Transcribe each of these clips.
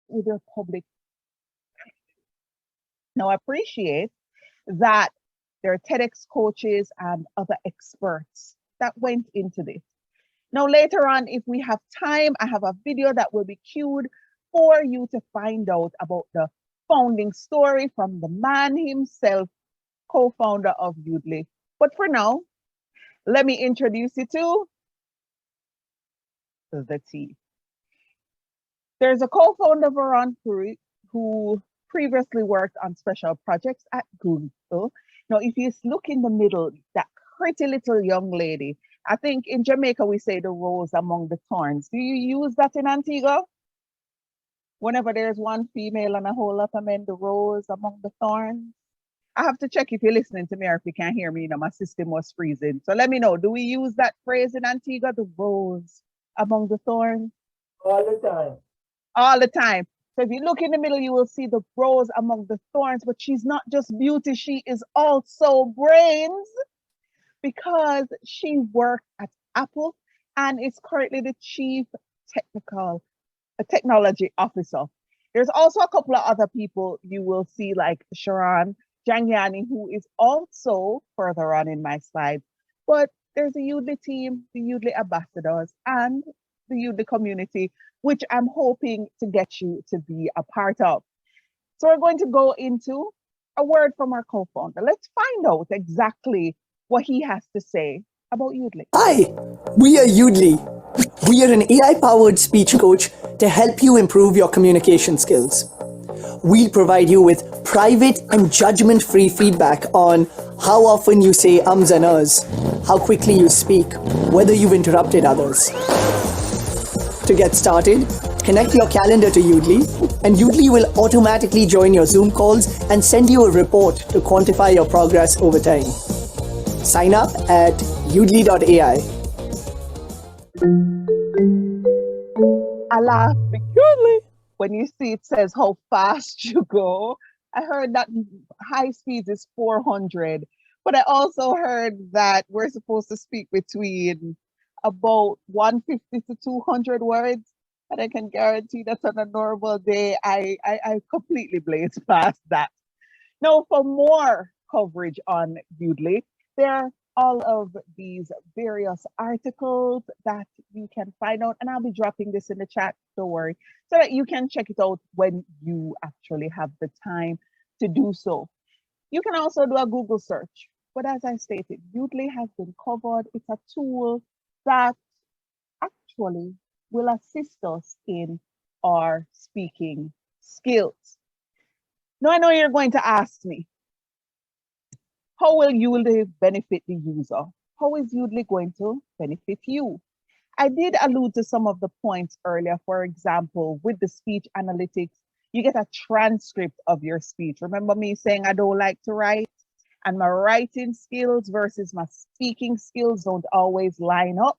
with your public. Now, I appreciate that there are TEDx coaches and other experts that went into this. Now, later on, if we have time, I have a video that will be queued for you to find out about the founding story from the man himself, co-founder of Yoodli. But for now, let me introduce you to the team. There's a co-founder, Veron Puri, who previously worked on special projects at Google. Now, if you look in the middle, that pretty little young lady, I think in Jamaica we say the rose among the thorns. Do you use that in Antigua? Whenever there's one female and a whole lot of men, the rose among the thorns. I have to check if you're listening to me or if you can't hear me. You know, my system was freezing. So let me know. Do we use that phrase in Antigua, the rose among the thorns? All the time. All the time. So if you look in the middle, you will see the rose among the thorns, but she's not just beauty, she is also brains, because she worked at Apple and is currently the chief technology officer. There's also a couple of other people you will see, like Sharon Jangyani, who is also further on in my slides. But there's the Yoodli team, the Yoodli ambassadors, and the Yoodli community, which I'm hoping to get you to be a part of. So we're going to go into a word from our co-founder. Let's find out exactly what he has to say about Yoodli. Hi, we are Yoodli. We are an AI-powered speech coach to help you improve your communication skills. We'll provide you with private and judgment-free feedback on how often you say ums and ahs, how quickly you speak, whether you've interrupted others. To get started, connect your calendar to Yoodli, and Yoodli will automatically join your Zoom calls and send you a report to quantify your progress over time. Sign up at yoodli.ai. I laugh because when you see it says how fast you go. I heard that high speed is 400, but I also heard that we're supposed to speak between about 150 to 200 words. And I can guarantee that on a normal day, I completely blaze past that. Now, for more coverage on Yoodli, there are all of these various articles that you can find out, and I'll be dropping this in the chat, don't worry, so that you can check it out when you actually have the time to do so. You can also do a Google search, but as I stated, Yoodli has been covered. It's a tool that actually will assist us in our speaking skills. Now, I know you're going to ask me, how will Yoodli benefit the user? How is Yoodli going to benefit you? I did allude to some of the points earlier. For example, with the speech analytics, you get a transcript of your speech. Remember me saying I don't like to write? And my writing skills versus my speaking skills don't always line up.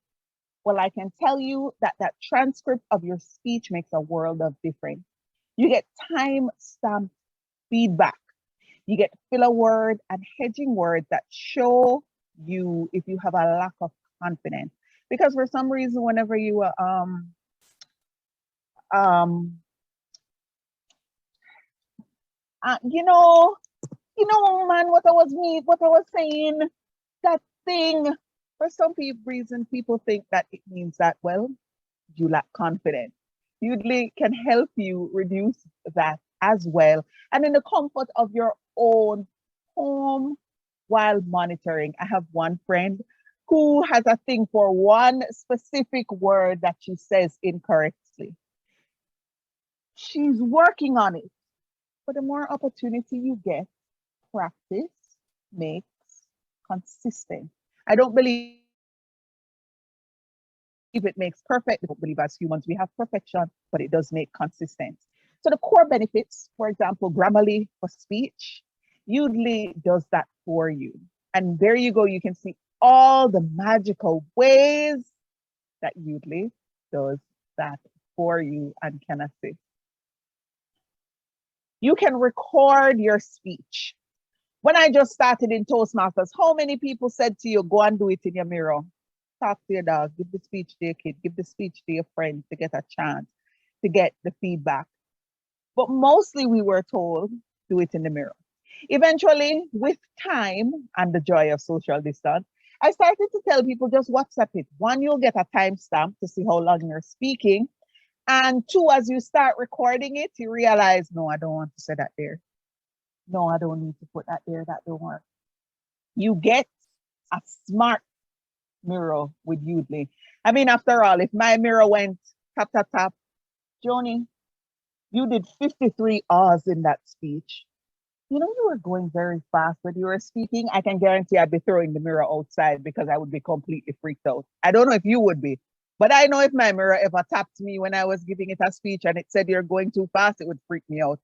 Well, I can tell you that that transcript of your speech makes a world of difference. You get time-stamped feedback. You get filler word and hedging words that show you if you have a lack of confidence. Because for some reason, whenever you man, what I was saying, that thing. For some reason, people think that it means that, well, you lack confidence. Yoodli can help you reduce that as well, and in the comfort of your own home while monitoring. I have one friend who has a thing for one specific word that she says incorrectly. She's working on it, but the more opportunity you get, practice makes consistent. I don't believe it makes perfect. I don't believe as humans we have perfection, but it does make consistent. So the core benefits, for example, Grammarly for speech, Yoodli does that for you. And there you go, you can see all the magical ways that Yoodli does that for you and can assist. You can record your speech. When I just started in Toastmasters, how many people said to you, go and do it in your mirror? Talk to your dog, give the speech to your kid, give the speech to your friend to get a chance to get the feedback. But mostly we were told, do it in the mirror. Eventually, with time and the joy of social distance, I started to tell people just WhatsApp it. One, you'll get a timestamp to see how long you're speaking. And two, as you start recording it, you realize, no, I don't want to say that there. No, I don't need to put that there. That don't work. You get a smart mirror with Yoodli. I mean, after all, if my mirror went tap, tap, tap, Joni, you did 53 R's in that speech. You know, you were going very fast when you were speaking. I can guarantee I'd be throwing the mirror outside because I would be completely freaked out. I don't know if you would be, but I know if my mirror ever tapped me when I was giving it a speech and it said you're going too fast, it would freak me out.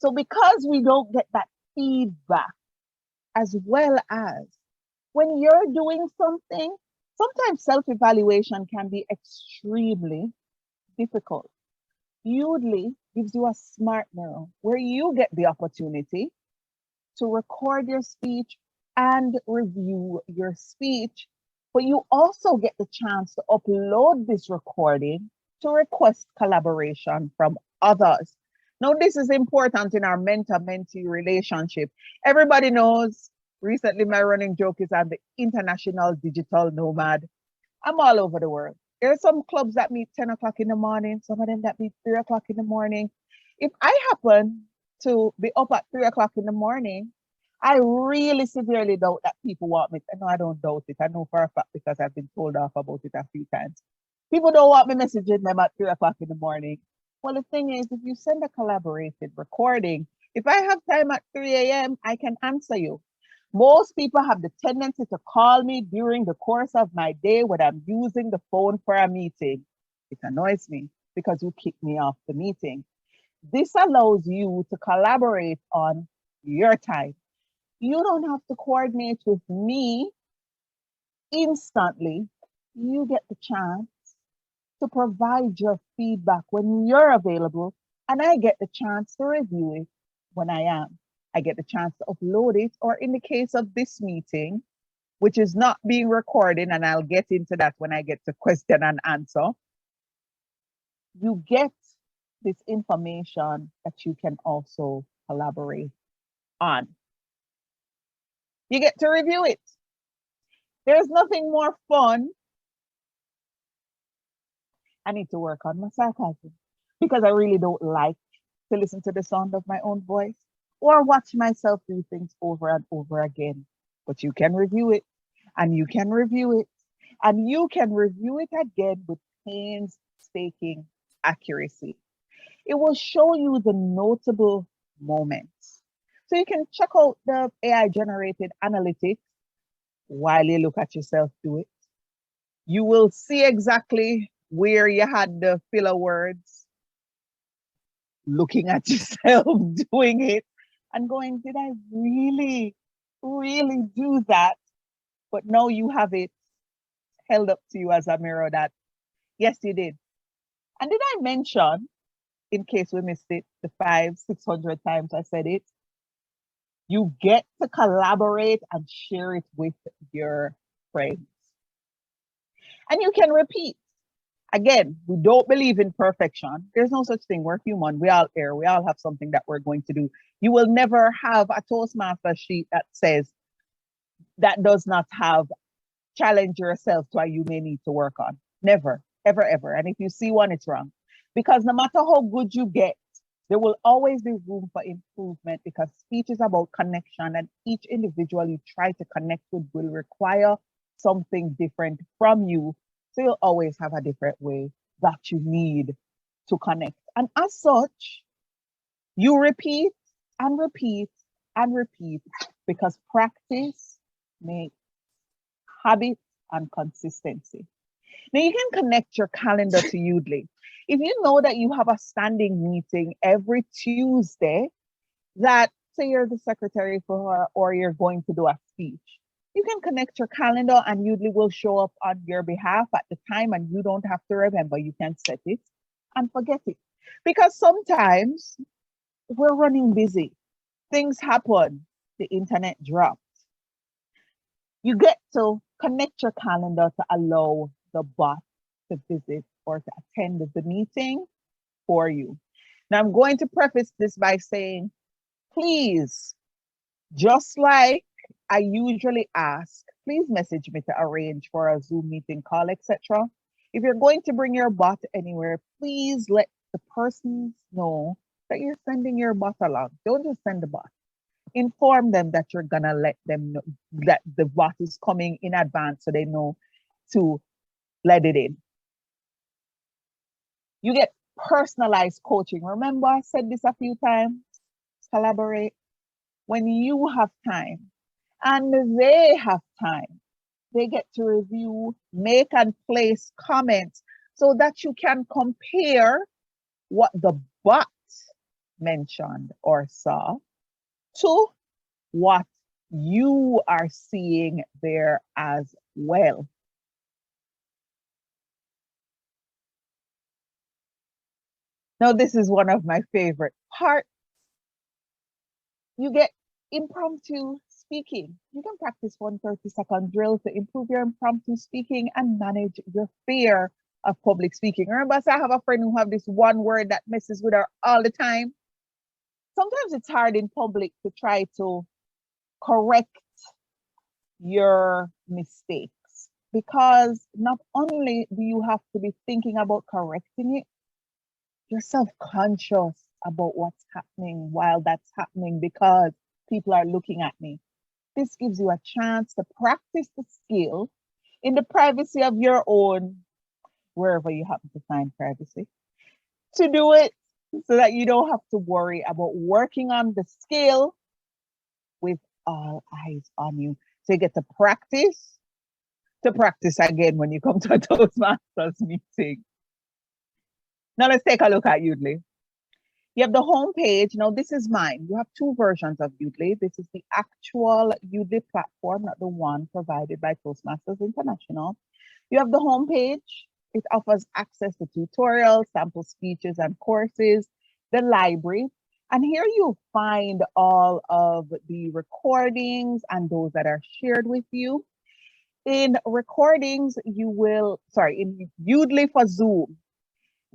So because we don't get that feedback, as well as when you're doing something, sometimes self-evaluation can be extremely difficult. Yoodli gives you a smart mirror where you get the opportunity to record your speech and review your speech, but you also get the chance to upload this recording to request collaboration from others. Now, this is important in our mentor-mentee relationship. Everybody knows recently my running joke is I'm the international digital nomad. I'm all over the world. There are some clubs that meet 10 o'clock in the morning, some of them that meet 3 o'clock in the morning. If I happen to be up at 3 o'clock in the morning, I really severely doubt that people want me. No, I don't doubt it. I know for a fact because I've been told off about it a few times. People don't want me messaging them at 3 o'clock in the morning. Well, the thing is, if you send a collaborated recording, if I have time at 3 a.m., I can answer you. Most people have the tendency to call me during the course of my day when I'm using the phone for a meeting. It annoys me because you kick me off the meeting. This allows you to collaborate on your time. You don't have to coordinate with me instantly. You get the chance to provide your feedback when you're available, and I get the chance to review it when I am. I get the chance to upload it, or in the case of this meeting, which is not being recorded, and I'll get into that when I get to question and answer, you get this information that you can also collaborate on. You get to review it. There's nothing more fun. I need to work on my sarcasm because I really don't like to listen to the sound of my own voice or watch myself do things over and over again. But you can review it, and you can review it, and you can review it again with painstaking accuracy. It will show you the notable moments. So you can check out the AI generated analytics while you look at yourself do it. You will see exactly where you had the filler words, looking at yourself doing it and going, did I really, really do that? But now you have it held up to you as a mirror that, yes, you did. And did I mention, in case we missed it, the 500-600 times I said it, you get to collaborate and share it with your friends. And you can repeat. Again, we don't believe in perfection. There's no such thing. We're human. We all err. We all have something that we're going to do. You will never have a Toastmaster sheet that says that does not have challenge yourself to what you may need to work on. Never, ever, ever. And if you see one, it's wrong. Because no matter how good you get, there will always be room for improvement because speech is about connection, and each individual you try to connect with will require something different from you. So you'll always have a different way that you need to connect. And as such, you repeat and repeat and repeat because practice makes habit and consistency. Now you can connect your calendar to Yoodli. If you know that you have a standing meeting every Tuesday, that say you're the secretary for her or you're going to do a speech, you can connect your calendar and Yoodli will show up on your behalf at the time and you don't have to remember. You can set it and forget it. Because sometimes we're running busy. Things happen. The internet drops. You get to connect your calendar to allow the bot to visit or to attend the meeting for you. Now, I'm going to preface this by saying, please, just like I usually ask, please message me to arrange for a Zoom meeting call, etc. If you're going to bring your bot anywhere, please let the persons know that you're sending your bot along. Don't just send the bot. Inform them that you're gonna let them know that the bot is coming in advance so they know to let it in. You get personalized coaching. Remember, I said this a few times. Collaborate when you have time and they have time. They get to review, make and place comments so that you can compare what the bot mentioned or saw to what you are seeing there as well. Now, this is one of my favorite parts. You get impromptu speaking. You can practice 1 30-second drill to improve your impromptu speaking and manage your fear of public speaking. Remember, I have a friend who have this one word that messes with her all the time. Sometimes it's hard in public to try to correct your mistakes because not only do you have to be thinking about correcting it, you're self-conscious about what's happening while that's happening because people are looking at me. This gives you a chance to practice the skill in the privacy of your own, wherever you happen to find privacy, to do it so that you don't have to worry about working on the skill with all eyes on you. So you get to practice again when you come to a Toastmasters meeting. Now let's take a look at Yoodli. You have the home page. Now this is mine. You have two versions of Yoodli. This is the actual Yoodli platform, not the one provided by Toastmasters International. You have the home page. It offers access to tutorials, sample speeches and courses, the library. And here you'll find all of the recordings and those that are shared with you. In recordings, in Yoodli for Zoom,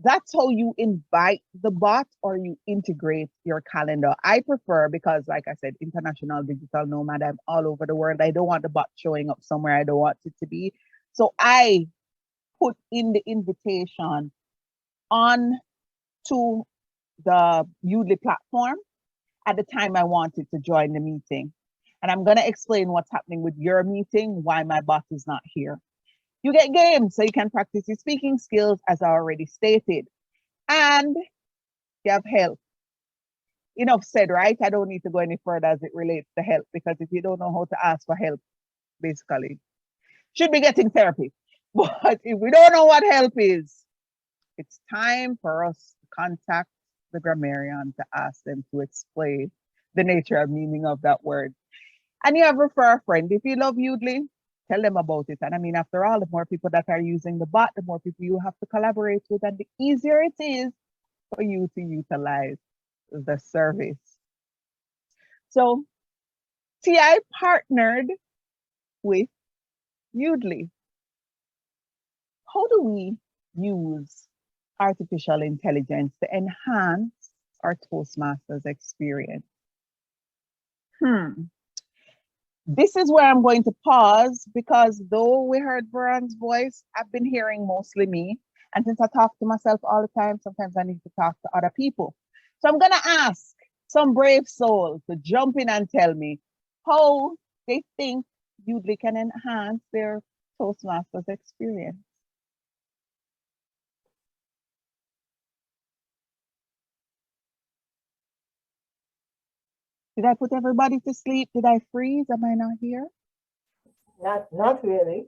that's how you invite the bot or you integrate your calendar. I prefer, because like I said, international digital nomad, I'm all over the world. I don't want the bot showing up somewhere I don't want it to be. So I put in the invitation on to the Yoodli platform at the time I wanted to join the meeting. And I'm going to explain what's happening with your meeting, why my bot is not here. You get games so you can practice your speaking skills, as I already stated. And you have help. Enough said, right? I don't need to go any further as it relates to help, because if you don't know how to ask for help, basically, should be getting therapy. But if we don't know what help is, it's time for us to contact the grammarian to ask them to explain the nature and meaning of that word. And you have refer a friend. If you love Yoodli, tell them about it. And I mean, after all, the more people that are using the bot, the more people you have to collaborate with, and the easier it is for you to utilize the service. So TI partnered with Yoodli. How do we use artificial intelligence to enhance our Toastmasters experience? This is where I'm going to pause, because though we heard Veron's voice, I've been hearing mostly me. And since I talk to myself all the time, sometimes I need to talk to other people. So I'm going to ask some brave soul to jump in and tell me how they think Yoodli can enhance their Toastmasters experience. Did I put everybody to sleep? Did I freeze? Am I not here? Not really.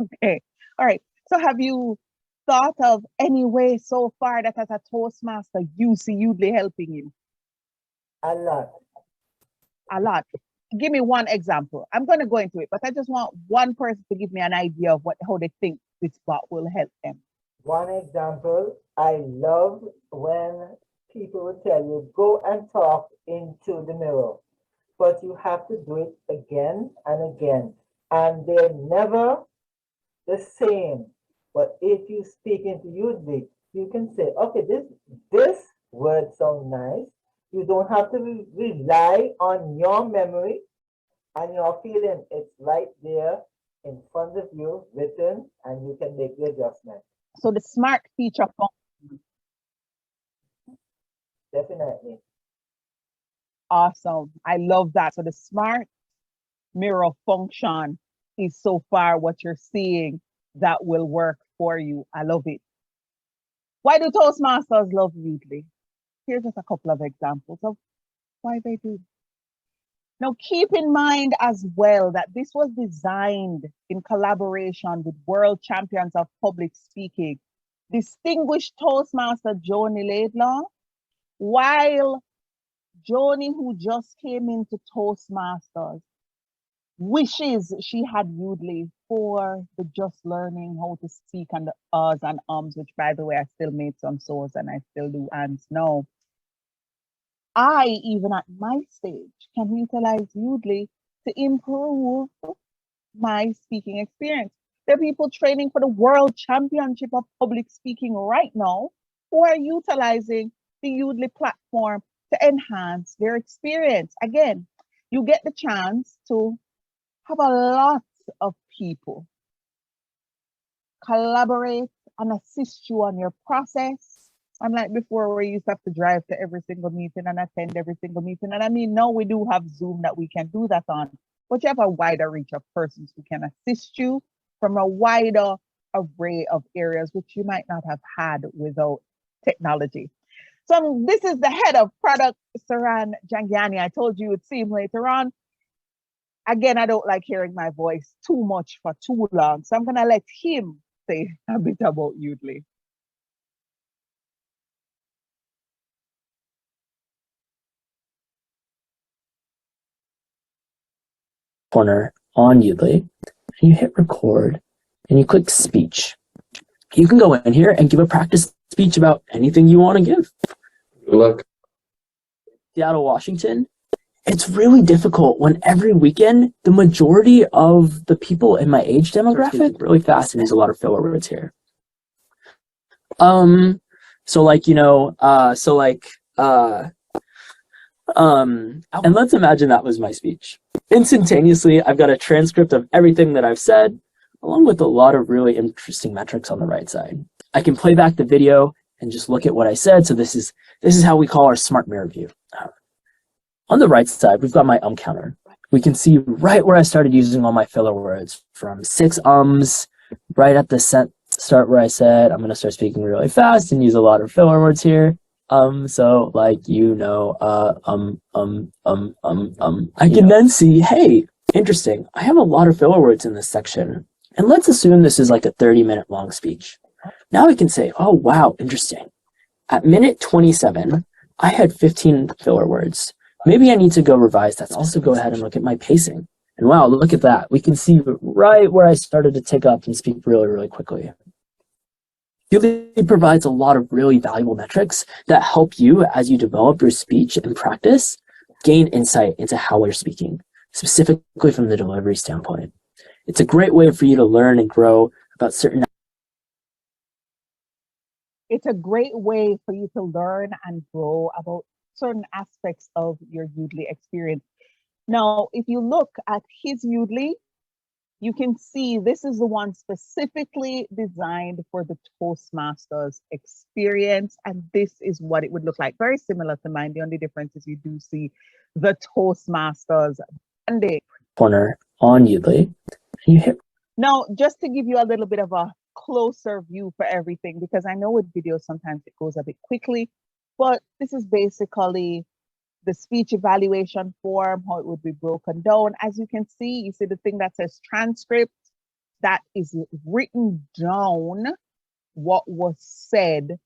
Okay. All right. So have you thought of any way so far that as a Toastmaster, you see Yoodli helping you? A lot. A lot. Give me one example. I'm going to go into it, but I just want one person to give me an idea of how they think this bot will help them. One example, I love when people will tell you, go and talk into the mirror, but you have to do it again and again. And they're never the same. But if you speak into Yoodli, you can say, okay, this words sound nice. You don't have to rely on your memory and your feeling. It's right there in front of you, written, and you can make the adjustment. So the smart feature function. Definitely. Awesome. I love that. So the smart mirror function is so far what you're seeing that will work for you. I love it. Why do Toastmasters love Yoodli? Here's just a couple of examples of why they do. Now, keep in mind as well that this was designed in collaboration with world champions of public speaking, distinguished Toastmaster Joni Laidlaw, while Joni, who just came into Toastmasters, wishes she had Yoodli for the just learning how to speak and the uhs and ums, which by the way, I still made some so's and I still do ands now. I, even at my stage, can utilize Yoodli to improve my speaking experience. There are people training for the World Championship of Public Speaking right now who are utilizing the Yoodli platform to enhance their experience. Again, you get the chance to have a lot of people collaborate and assist you on your process. Unlike before, where you used to have to drive to every single meeting and attend every single meeting. And I mean, now we do have Zoom that we can do that on, but you have a wider reach of persons who can assist you from a wider array of areas, which you might not have had without technology. So this is the head of product, Saran Jangiani. I told you it seemed later on. Again, I don't like hearing my voice too much for too long. So I'm going to let him say a bit about Yoodli. Corner on Yoodli, and you hit record, and you click speech. You can go in here and give a practice speech about anything you want to give. Good luck. Seattle, Washington. It's really difficult when every weekend the majority of the people in my age demographic really fast and use a lot of filler words here. So like, you know, and let's imagine that was my speech. Instantaneously, I've got a transcript of everything that I've said, along with a lot of really interesting metrics on the right side. I can play back the video and just look at what I said. So this is how we call our smart mirror view. On the right side, we've got my counter. We can see right where I started using all my filler words, from 6 ums, right at the start where I said I'm going to start speaking really fast and use a lot of filler words here. So like, you know, I can then see, hey, interesting. I have a lot of filler words in this section. And let's assume this is like a 30-minute long speech. Now I can say, oh, wow, interesting. At minute 27, I had 15 filler words. Maybe I need to go revise that. Also go ahead and look at my pacing. And wow, look at that. We can see right where I started to tick up and speak really, really quickly. Yoodli provides a lot of really valuable metrics that help you, as you develop your speech and practice, gain insight into how you're speaking, specifically from the delivery standpoint. It's a great way for you to learn and grow about certain. It's a great way for you to learn and grow about certain aspects of your Yoodli experience. Now, if you look at his Yoodli, you can see this is the one specifically designed for the Toastmasters experience. And this is what it would look like. Very similar to mine. The only difference is you do see the Toastmasters branding. Corner on Yoodli. You hit. Now, just to give you a little bit of a closer view for everything, because I know with videos sometimes it goes a bit quickly, but this is basically the speech evaluation form, how it would be broken down. As you can see, you see the thing that says transcript, that is written down what was said,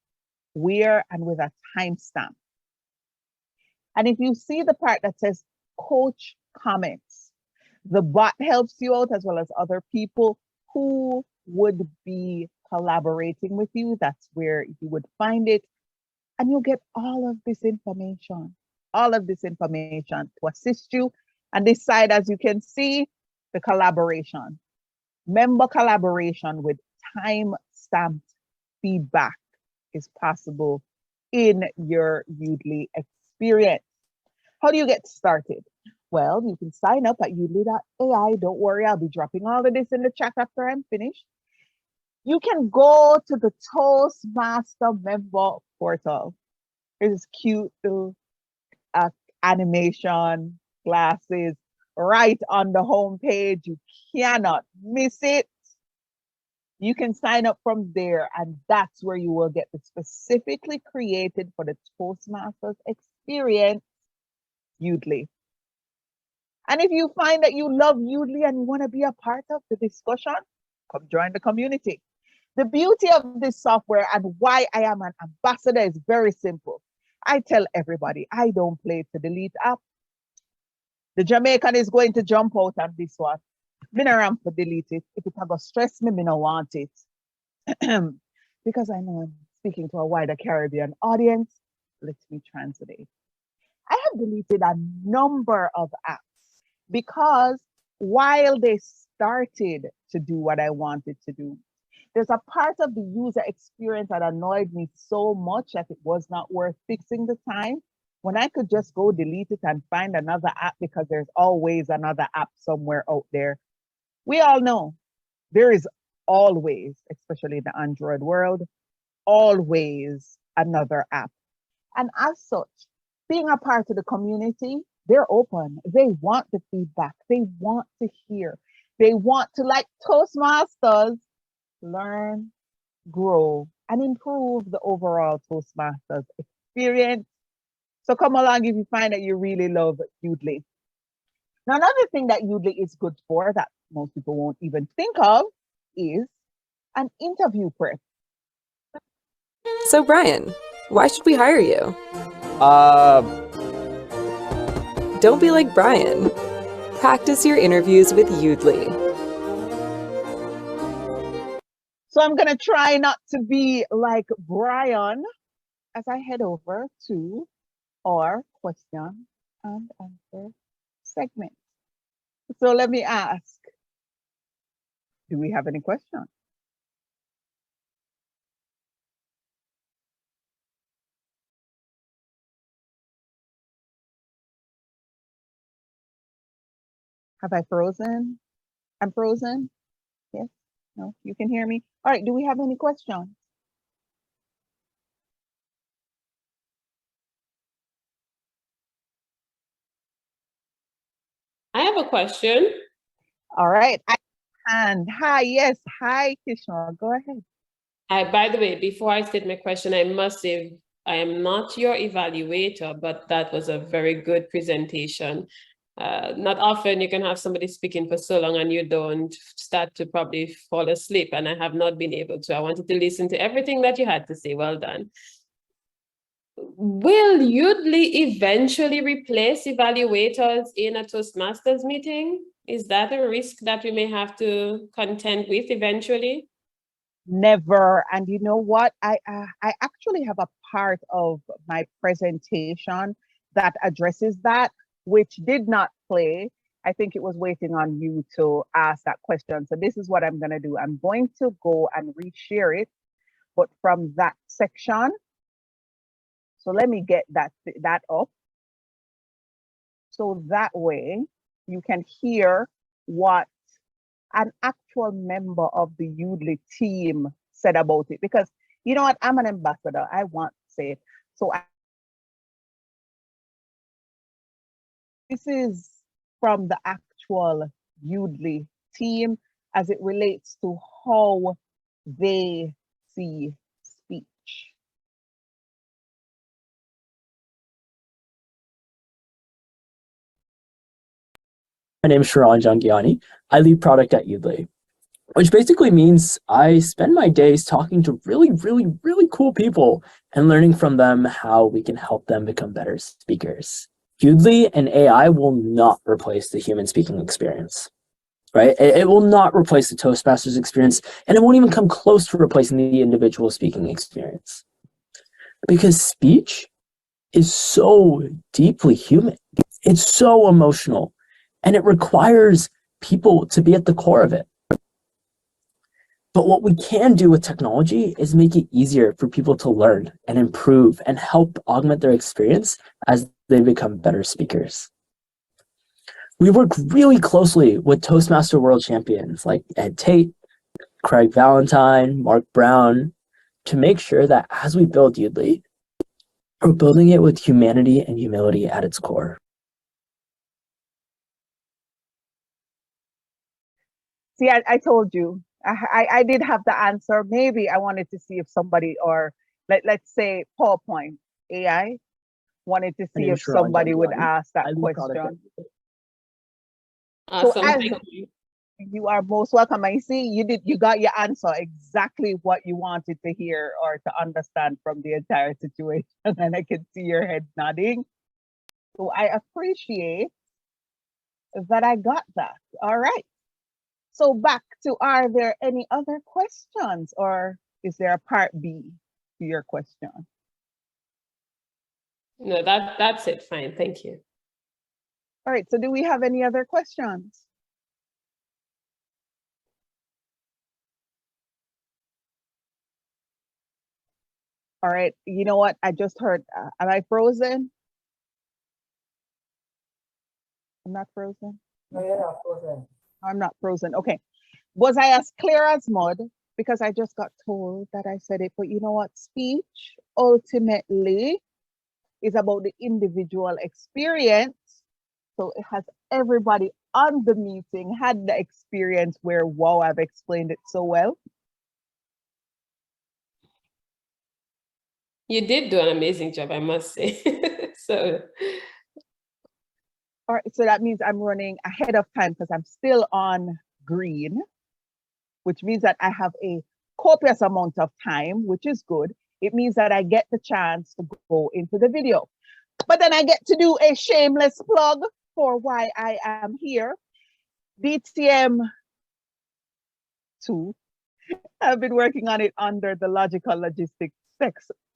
where, and with a timestamp. And if you see the part that says coach comments, the bot helps you out as well as other people who would be collaborating with you. That's where you would find it. And you'll get all of this information to assist you. And this side, as you can see, the collaboration, member collaboration with time-stamped feedback is possible in your Yoodli experience. How do you get started? Well, you can sign up at Yoodli.ai. Don't worry, I'll be dropping all of this in the chat after I'm finished. You can go to the Toastmaster member portal. There's cute little animation, glasses, right on the home page. You cannot miss it. You can sign up from there, and that's where you will get the specifically created for the Toastmasters experience Yoodli. And if you find that you love Yoodli and you want to be a part of the discussion, come join the community. The beauty of this software and why I am an ambassador is very simple. I tell everybody, I don't play to delete app. The Jamaican is going to jump out on this one. Me no ramp for delete it. If it go stress me, me no want it. Because I know I'm speaking to a wider Caribbean audience. Let me translate. I have deleted a number of apps because while they started to do what I wanted to do, there's a part of the user experience that annoyed me so much that it was not worth fixing the time when I could just go delete it and find another app, because there's always another app somewhere out there. We all know there is always, especially in the Android world, always another app. And as such, being a part of the community, they're open. They want the feedback. They want to hear. They want to, like Toastmasters, learn, grow, and improve the overall Toastmasters experience. So come along if you find that you really love Yoodli. Now, another thing that Yoodli is good for that most people won't even think of is an interview prep. So Brian, why should we hire you? Don't be like Brian. Practice your interviews with Yoodli. So I'm going to try not to be like Brian as I head over to our question and answer segment. So let me ask, do we have any questions? Have I frozen? I'm frozen? Yes? No? You can hear me? All right, do we have any questions? I have a question. All right. And hi, yes. Hi, Kishore. Go ahead. By the way, before I state my question, I must say I am not your evaluator, but that was a very good presentation. Not often you can have somebody speaking for so long and you don't start to probably fall asleep, and I have not been able to. I wanted to listen to everything that you had to say. Well done. Will Yoodli eventually replace evaluators in a Toastmasters meeting? Is that a risk that we may have to contend with eventually? Never. And you know what? I actually have a part of my presentation that addresses that, which did not play. I think it was waiting on you to ask that question. So this is what I'm going to do. I'm going to go and reshare it, but from that section. So let me get that up. So that way you can hear what an actual member of the Yoodli team said about it. Because you know what, I'm an ambassador. I want to say it. So this is from the actual Yoodli team as it relates to how they see speech. My name is Sharon Jangiani. I lead product at Yoodli, which basically means I spend my days talking to really, really, really cool people and learning from them how we can help them become better speakers. Yoodli and AI will not replace the human speaking experience, right? It will not replace the Toastmasters experience, and it won't even come close to replacing the individual speaking experience. Because speech is so deeply human. It's so emotional. And it requires people to be at the core of it. But what we can do with technology is make it easier for people to learn and improve and help augment their experience as they become better speakers. We work really closely with Toastmaster world champions like Ed Tate, Craig Valentine, Mark Brown, to make sure that as we build Yoodli, we're building it with humanity and humility at its core. See, I told you, I did have the answer. Maybe I wanted to see if somebody, or let's say PowerPoint AI, wanted to see if somebody would ask that question. So Awesome. Thank you. You are most welcome. I see you got your answer exactly what you wanted to hear or to understand from the entire situation. And I can see your head nodding. So I appreciate that I got that. All right. So back to, are there any other questions, or is there a part B to your question? No, that's it. Fine. Thank you. All right. So do we have any other questions? All right. You know what? I just heard, am I frozen? I'm not frozen. No, you're not frozen. I'm not frozen. Okay. Was I as clear as mud? Because I just got told that I said it, but you know what? Speech ultimately is about the individual experience. So it has everybody on the meeting had the experience where, wow, I've explained it so well. You did do an amazing job, I must say. So. All right, so that means I'm running ahead of time because I'm still on green, which means that I have a copious amount of time, which is good. It means that I get the chance to go into the video. But then I get to do a shameless plug for why I am here. DTM 2. I've been working on it under the Logical Logistics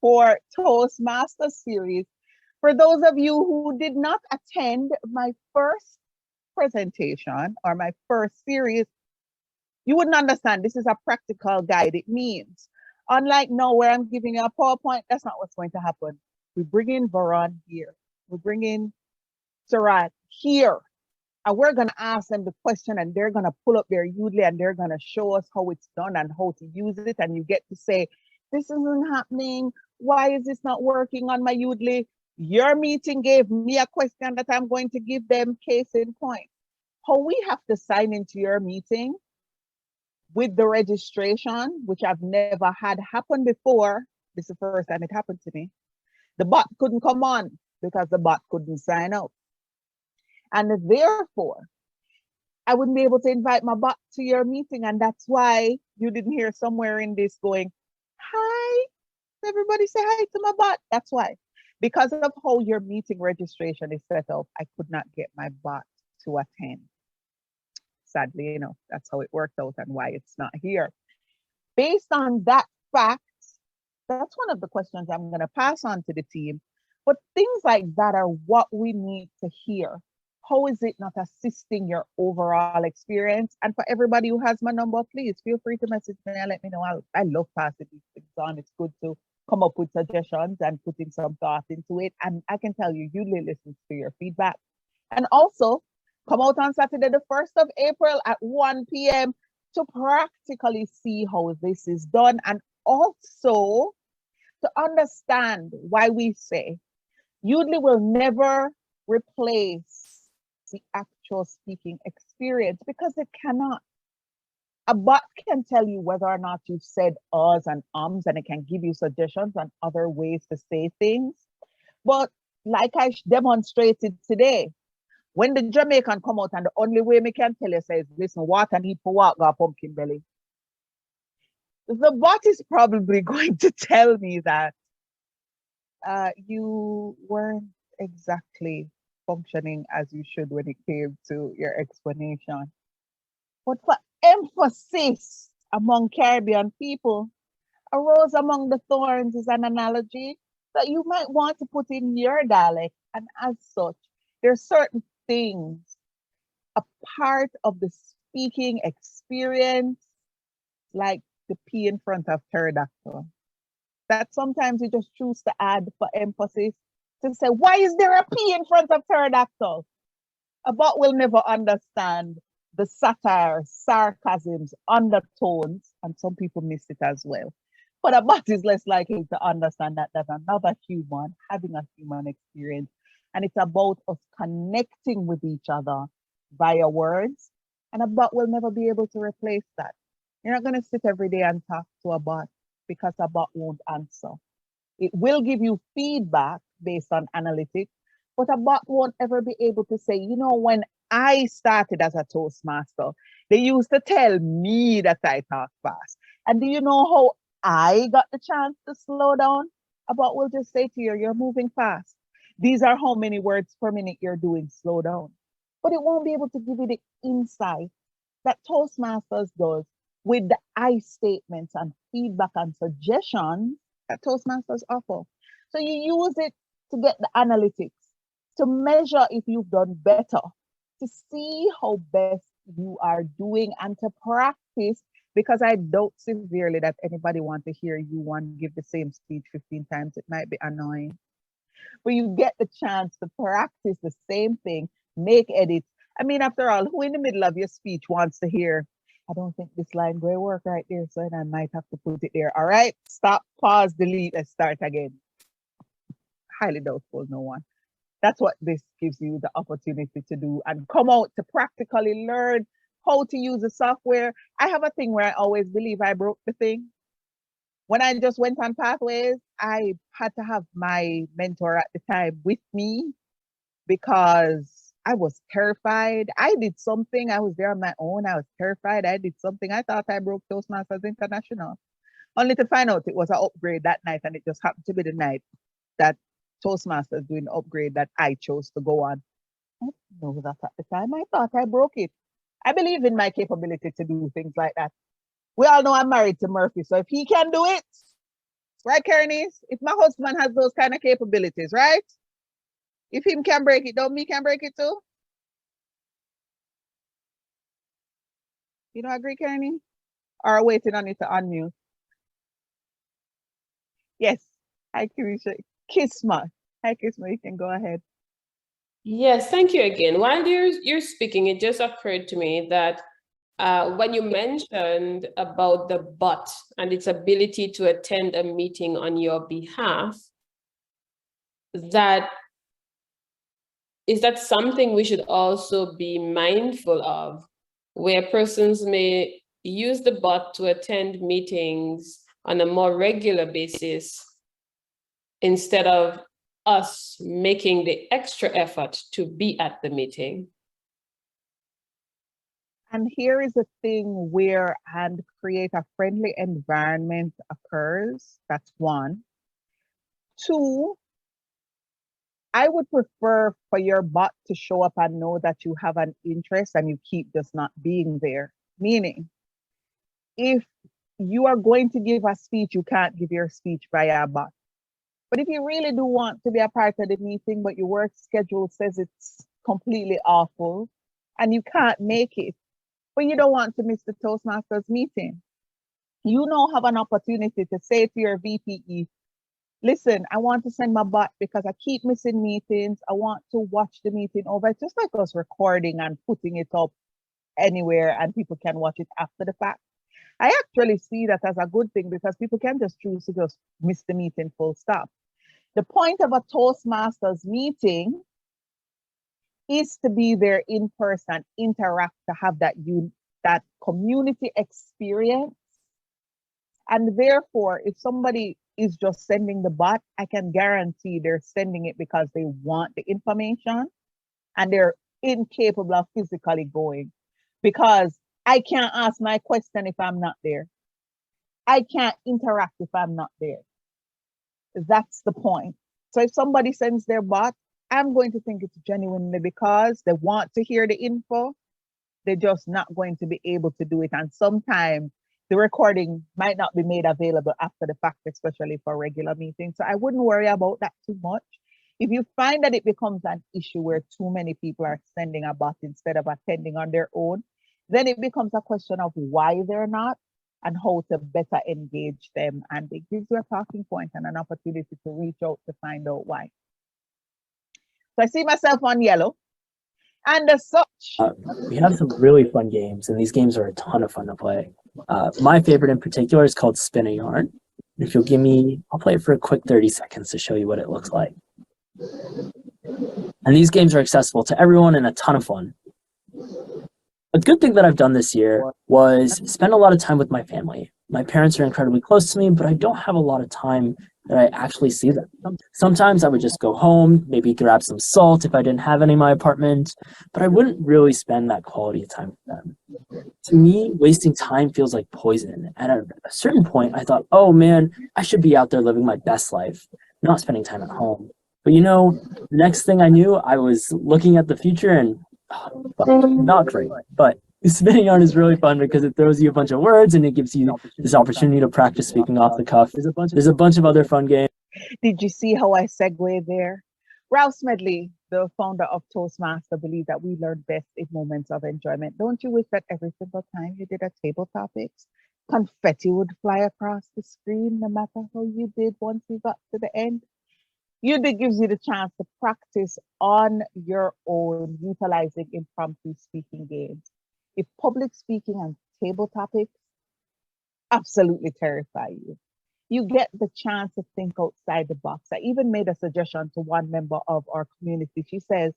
for Toastmaster series. For those of you who did not attend my first presentation or my first series, you wouldn't understand. This is a practical guide. It means, unlike now where I'm giving you a PowerPoint, that's not what's going to happen. We bring in Varon here. We bring in Sarat here. And we're going to ask them the question, and they're going to pull up their Yoodli and they're going to show us how it's done and how to use it. And you get to say, this isn't happening. Why is this not working on my Yoodli? Your meeting gave me a question that I'm going to give them, case in point. How we have to sign into your meeting with the registration, which I've never had happen before. This is the first time it happened to me. The bot couldn't come on because the bot couldn't sign up. And therefore, I wouldn't be able to invite my bot to your meeting. And that's why you didn't hear somewhere in this going, hi, everybody say hi to my bot. That's why. Because of how your meeting registration is set up, I could not get my bot to attend. Sadly, you know, that's how it worked out and why it's not here. Based on that fact, that's one of the questions I'm going to pass on to the team. But things like that are what we need to hear. How is it not assisting your overall experience? And for everybody who has my number, please feel free to message me and let me know. I love passing these things on. It's good to come up with suggestions and putting some thought into it. And I can tell you, Yoodli listens to your feedback. And also, come out on Saturday, the 1st of April at 1 p.m. to practically see how this is done. And also to understand why we say Yoodli will never replace the actual speaking experience, because it cannot. A bot can tell you whether or not you've said uhs and ums, and it can give you suggestions on other ways to say things. But like I demonstrated today, when the Jamaican come out and the only way me can tell you says, listen, water need for walk got pumpkin belly. The bot is probably going to tell me that you weren't exactly functioning as you should when it came to your explanation. But for emphasis among Caribbean people, a rose among the thorns is an analogy that you might want to put in your dialect. And as such, there's certain things, a part of the speaking experience like the P in front of pterodactyl. That sometimes you just choose to add for emphasis to say, why is there a P in front of pterodactyl? A bot will never understand the satire, sarcasms, undertones, and some people miss it as well. But a bot is less likely to understand that than another human having a human experience. And it's about us connecting with each other via words. And a bot will never be able to replace that. You're not going to sit every day and talk to a bot because a bot won't answer. It will give you feedback based on analytics, but a bot won't ever be able to say, you know, when I started as a Toastmaster, they used to tell me that I talk fast. And do you know how I got the chance to slow down? A bot will just say to you, you're moving fast. These are how many words per minute you're doing, slow down. But it won't be able to give you the insight that Toastmasters does with the I statements and feedback and suggestions that Toastmasters offer. So you use it to get the analytics, to measure if you've done better, to see how best you are doing, and to practice, because I doubt severely that anybody wants to hear you want to give the same speech 15 times. It might be annoying. But you get the chance to practice the same thing, make edits. I mean, after all, who in the middle of your speech wants to hear, I don't think this line will work right there, so I might have to put it there. All right, stop, pause, delete, let's start again. Highly doubtful, no one. That's what this gives you the opportunity to do, and come out to practically learn how to use the software. I have a thing where I always believe I broke the thing. When I just went on Pathways, I had to have my mentor at the time with me because I was terrified. I did something. I was there on my own. I was terrified. I did something. I thought I broke Toastmasters International, only to find out it was an upgrade that night, and it just happened to be the night that Toastmasters doing the upgrade that I chose to go on. I didn't know that at the time. I thought I broke it. I believe in my capability to do things like that. We all know I'm married to Murphy, so if he can do it, right, Kernice? If my husband has those kind of capabilities, right? If him can break it, don't me can break it too? You don't agree, Kernie? Or waiting on it to unmute? Yes. Hi, Kirisha. Kisma. Hi, Kisma. You can go ahead. Yes, thank you again. While you're speaking, it just occurred to me that when you mentioned about the bot and its ability to attend a meeting on your behalf, that something we should also be mindful of, where persons may use the bot to attend meetings on a more regular basis instead of us making the extra effort to be at the meeting. And here is a thing where and create a friendly environment occurs. That's one. Two, I would prefer for your bot to show up and know that you have an interest and you keep just not being there. Meaning, if you are going to give a speech, you can't give your speech via a bot. But if you really do want to be a part of the meeting, but your work schedule says it's completely awful and you can't make it, but you don't want to miss the Toastmasters meeting, you now have an opportunity to say to your VPE, listen, I want to send my bot because I keep missing meetings. I want to watch the meeting over. It's just like us recording and putting it up anywhere and people can watch it after the fact. I actually see that as a good thing because people can just choose to just miss the meeting full stop. The point of a Toastmasters meeting is to be there in person, interact, to have that community experience. And therefore, if somebody is just sending the bot, I can guarantee they're sending it because they want the information and they're incapable of physically going, because I can't ask my question if I'm not there. I can't interact if I'm not there. That's the point. So if somebody sends their bot, I'm going to think it's genuinely because they want to hear the info. They're just not going to be able to do it. And sometimes the recording might not be made available after the fact, especially for regular meetings. So I wouldn't worry about that too much. If you find that it becomes an issue where too many people are sending a bot instead of attending on their own, then it becomes a question of why they're not. and how to better engage them. And it gives you a talking point and an opportunity to reach out to find out why. So I see myself on yellow. And as such, we have some really fun games, and these games are a ton of fun to play. My favorite in particular is called Spin a Yarn. If you'll give me, I'll play it for a quick 30 seconds to show you what it looks like. And these games are accessible to everyone and a ton of fun. A good thing that I've done this year was spend a lot of time with my family. My parents are incredibly close to me, but I don't have a lot of time that I actually see them. Sometimes I would just go home, maybe grab some salt if I didn't have any in my apartment, but I wouldn't really spend that quality of time with them. To me, wasting time feels like poison. And at a certain point, I thought, oh man, I should be out there living my best life, not spending time at home. But you know, the next thing I knew, I was looking at the future and not great, but spinning yarn is really fun because it throws you a bunch of words and it gives you this opportunity to practice speaking off the cuff. There's a bunch of other fun games. Did you see how I segue there? Ralph Smedley, the founder of Toastmaster, believes that we learn best in moments of enjoyment. Don't you wish that every single time you did a table topics, confetti would fly across the screen no matter how you did once you got to the end? Yoodli gives you the chance to practice on your own, utilizing impromptu speaking games. If public speaking and table topics absolutely terrify you, you get the chance to think outside the box. I even made a suggestion to one member of our community. She says,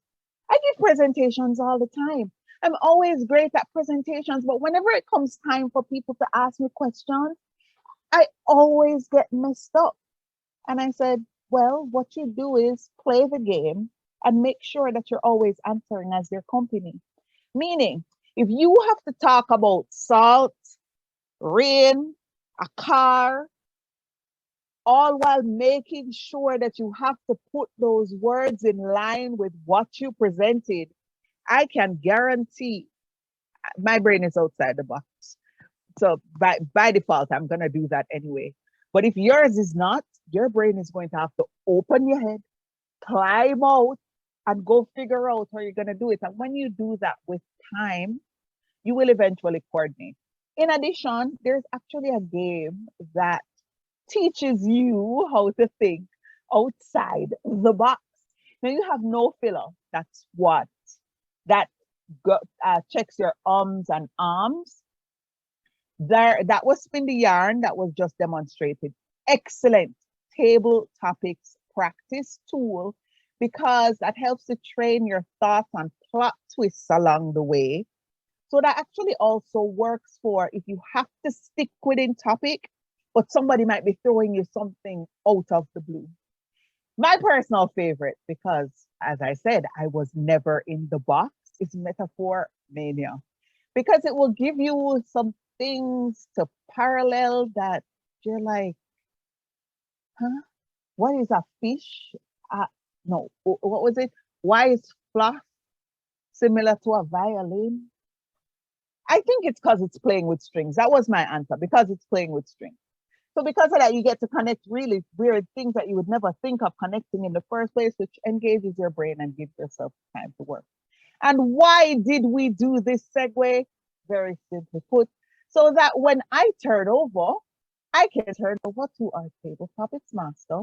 I give presentations all the time. I'm always great at presentations, but whenever it comes time for people to ask me questions, I always get messed up. And I said, well, what you do is play the game and make sure that you're always answering as their company. Meaning, if you have to talk about salt, rain, a car, all while making sure that you have to put those words in line with what you presented, I can guarantee my brain is outside the box. So by default, I'm going to do that anyway. But if yours is not, your brain is going to have to open your head, climb out, and go figure out how you're going to do it. And when you do that with time, you will eventually coordinate. In addition, there's actually a game that teaches you how to think outside the box. Now you have no filler. That's what that checks your ums and ahs. That was Spin the Yarn that was just demonstrated. Excellent table topics practice tool because that helps to train your thoughts and plot twists along the way. So that actually also works for if you have to stick within topic, but somebody might be throwing you something out of the blue. My personal favorite, because as I said, I was never in the box, is Metaphor Mania. Because it will give you some things to parallel that you're like, huh? What is a fish? No, what was it? Why is fluff similar to a violin? I think it's because it's playing with strings. That was my answer, because it's playing with strings. So because of that, you get to connect really weird things that you would never think of connecting in the first place, which engages your brain and gives yourself time to work. And why did we do this segue? Very simply put, so that when I turn over, I can turn over to our table topics master